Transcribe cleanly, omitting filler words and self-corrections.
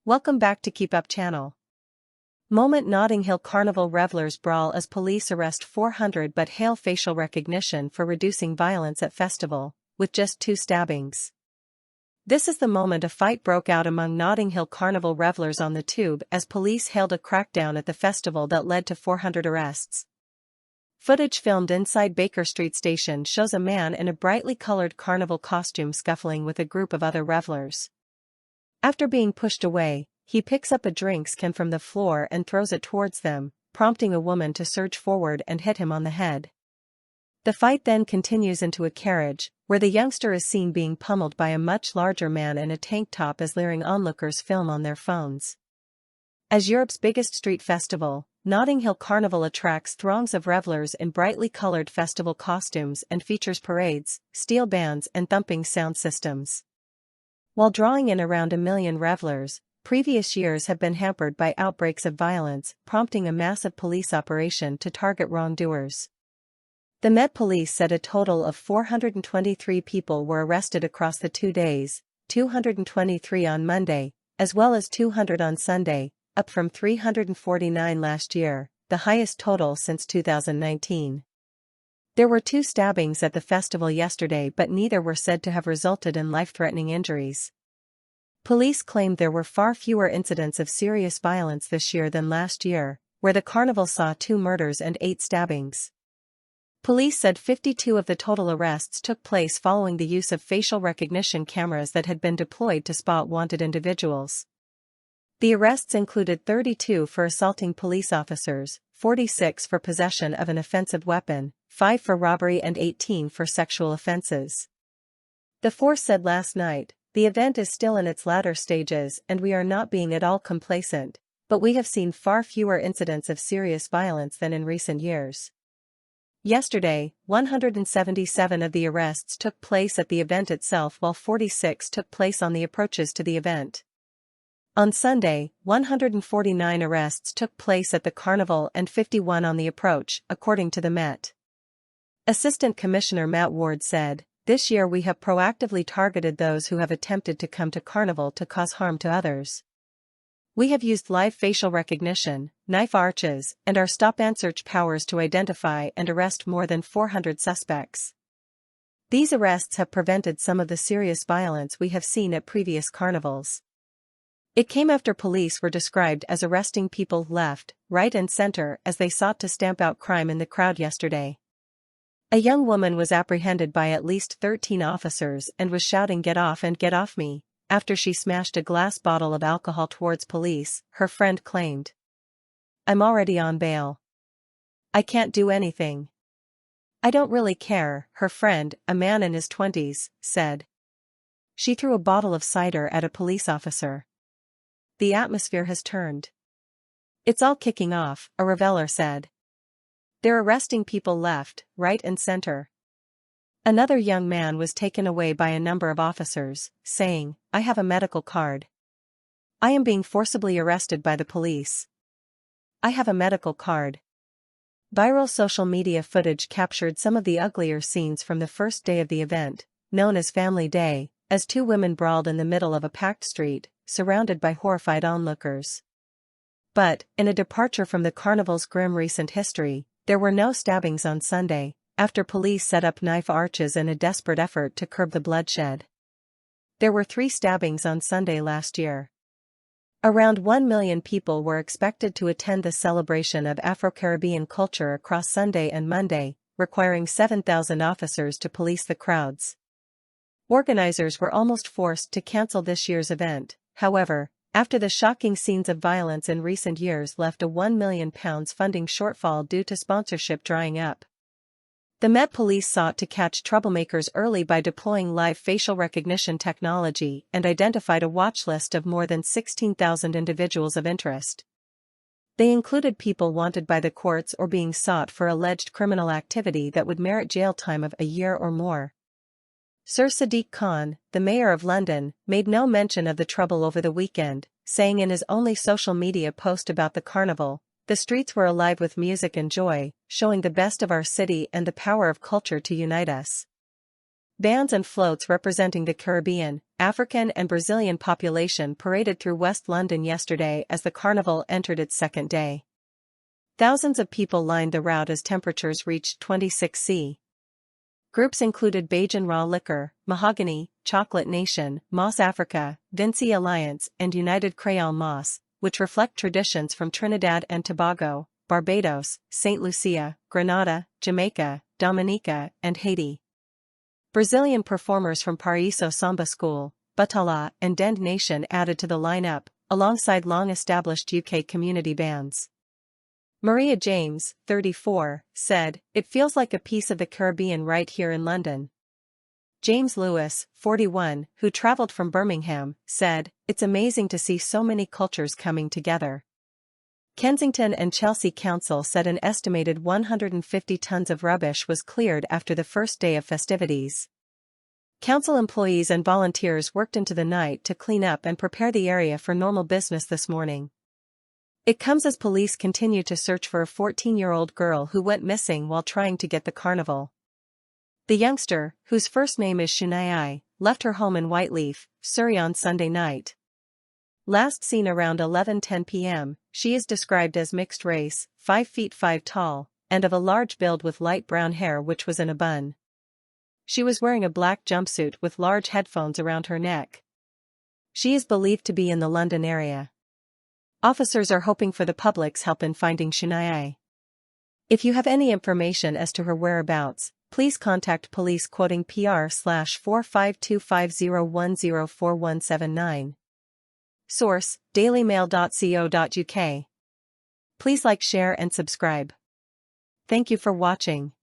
Welcome back to Keep Up channel. Moment: Notting Hill Carnival revellers brawl as police arrest 400 but hail facial recognition for reducing violence at festival, with just 2 stabbings. This is the moment a fight broke out among Notting Hill Carnival revellers on the tube as police hailed a crackdown at the festival that led to 400 arrests. Footage filmed inside Baker Street Station shows a man in a brightly colored carnival costume scuffling with a group of other revellers. After being pushed away, he picks up a drinks can from the floor and throws it towards them, prompting a woman to surge forward and hit him on the head. The fight then continues into a carriage, where the youngster is seen being pummeled by a much larger man in a tank top as leering onlookers film on their phones. As Europe's biggest street festival, Notting Hill Carnival attracts throngs of revellers in brightly colored festival costumes and features parades, steel bands and thumping sound systems. While drawing in around 1 million revellers, previous years have been hampered by outbreaks of violence, prompting a massive police operation to target wrongdoers. The Met Police said a total of 423 people were arrested across the 2 days, 223 on Monday, as well as 200 on Sunday, up from 349 last year, the highest total since 2019. There were 2 stabbings at the festival yesterday, but neither were said to have resulted in life-threatening injuries. Police claimed there were far fewer incidents of serious violence this year than last year, where the carnival saw 2 murders and 8 stabbings. Police said 52 of the total arrests took place following the use of facial recognition cameras that had been deployed to spot wanted individuals. The arrests included 32 for assaulting police officers, 46 for possession of an offensive weapon, 5 for robbery and 18 for sexual offenses. The force said last night, "The event is still in its latter stages and we are not being at all complacent, but we have seen far fewer incidents of serious violence than in recent years." Yesterday, 177 of the arrests took place at the event itself while 46 took place on the approaches to the event. On Sunday, 149 arrests took place at the carnival and 51 on the approach, according to the Met. Assistant Commissioner Matt Ward said, "This year we have proactively targeted those who have attempted to come to carnival to cause harm to others. We have used live facial recognition, knife arches, and our stop and search powers to identify and arrest more than 400 suspects. These arrests have prevented some of the serious violence we have seen at previous carnivals." It came after police were described as arresting people left, right and center as they sought to stamp out crime in the crowd yesterday. A young woman was apprehended by at least 13 officers and was shouting "Get off and get off me," after she smashed a glass bottle of alcohol towards police, her friend claimed. "I'm already on bail. I can't do anything. I don't really care," her friend, a man in his 20s, said. She threw a bottle of cider at a police officer. "The atmosphere has turned. It's all kicking off," a reveller said. "They're arresting people left, right and center." Another young man was taken away by a number of officers, saying, "I have a medical card. I am being forcibly arrested by the police. I have a medical card." Viral social media footage captured some of the uglier scenes from the first day of the event, known as Family Day, as 2 women brawled in the middle of a packed street, surrounded by horrified onlookers. But, in a departure from the carnival's grim recent history, there were no stabbings on Sunday, after police set up knife arches in a desperate effort to curb the bloodshed. There were 3 stabbings on Sunday last year. Around 1 million people were expected to attend the celebration of Afro-Caribbean culture across Sunday and Monday, requiring 7,000 officers to police the crowds. Organizers were almost forced to cancel this year's event, however, after the shocking scenes of violence in recent years left a £1 million funding shortfall due to sponsorship drying up. The Met Police sought to catch troublemakers early by deploying live facial recognition technology and identified a watch list of more than 16,000 individuals of interest. They included people wanted by the courts or being sought for alleged criminal activity that would merit jail time of a year or more. Sir Sadiq Khan, the mayor of London, made no mention of the trouble over the weekend, saying in his only social media post about the carnival, "The streets were alive with music and joy, showing the best of our city and the power of culture to unite us." Bands and floats representing the Caribbean, African and Brazilian population paraded through West London yesterday as the carnival entered its second day. Thousands of people lined the route as temperatures reached 26°C. Groups included Bajan Raw Liquor, Mahogany, Chocolate Nation, Moss Africa, Vinci Alliance and United Creole Moss, which reflect traditions from Trinidad and Tobago, Barbados, St. Lucia, Grenada, Jamaica, Dominica, and Haiti. Brazilian performers from Paraíso Samba School, Batalá and Dend Nation added to the lineup, alongside long-established UK community bands. Maria James, 34, said, "It feels like a piece of the Caribbean right here in London." James Lewis, 41, who travelled from Birmingham, said, "It's amazing to see so many cultures coming together." Kensington and Chelsea Council said an estimated 150 tons of rubbish was cleared after the first day of festivities. Council employees and volunteers worked into the night to clean up and prepare the area for normal business this morning. It comes as police continue to search for a 14-year-old girl who went missing while trying to get the carnival. The youngster, whose first name is Shunai, left her home in Whiteleaf, Surrey on Sunday night. Last seen around 11:10 p.m., she is described as mixed race, 5 feet 5 tall, and of a large build with light brown hair which was in a bun. She was wearing a black jumpsuit with large headphones around her neck. She is believed to be in the London area. Officers are hoping for the public's help in finding Shunai. If you have any information as to her whereabouts, please contact police quoting PR/45250104179. Source: dailymail.co.uk. Please like, share and subscribe. Thank you for watching.